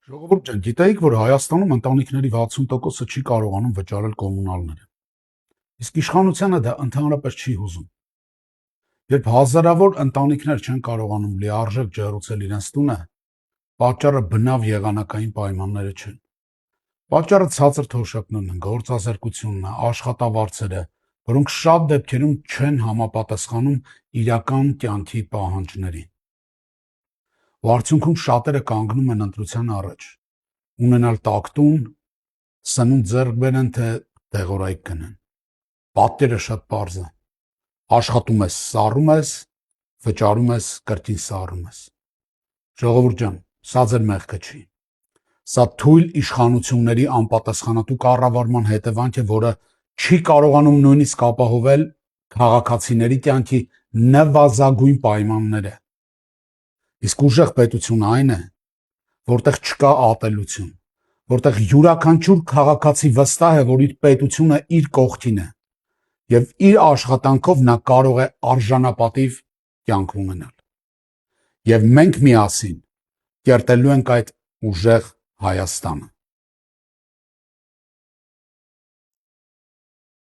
Ժողովուրդ ջան, գիտեիք, որ Հայաստանում ընտանիքների 60%-ը չի կարողանում վճարել կոմունալները։ Իսկ իշխանությանը դա ընդհանրապես չի հուզում։ Երբ հազարավոր ընտանիքներ չեն կարողանում լիարժեք ջեռուցել իրենց տունը, պատճառը բնավ եղանակային պայմանները չեն։ Պատճառը ցածր թոշակներն են, գործազրկությունն է, աշխատավարձերը, որոնք շատ դեպքերում չեն համապատասխանում իրական կյանքի պահանջներին։ Ու արդյունքում շատերը կանգնում են ընտրության առաջ, ունենալ տաք տուն, սնունդ ձեռք բերեն, թե դեղորայք գնեն։ Պատկերը շատ պարզ է։ Աշխատում ես, սառում ես, վճարում ես, կրկին սառում ես։ Ժողովուրդ ջան, սա ձեր մեղքը չի։ Սա թույլ իշխանությունների անպատասխանատու կառավարման հետևանք է, որը չի կարողանում նույնիսկ ապահովել քաղաքացիների կյանքի նվազագույն պայմանները։ Իսկ ուժեղ պետությունը այն է, որտեղ չկա ատելություն, որտեղ յուրաքանչյուր քաղաքացի վստահ է, որ իր պետությունը իր կողքին է, եւ իր աշխատանքով նա կարող է արժանապատիվ կյանք ունենալ։ Եվ մենք միասին կերտելու ենք այդ ուժեղ Հայաստանը։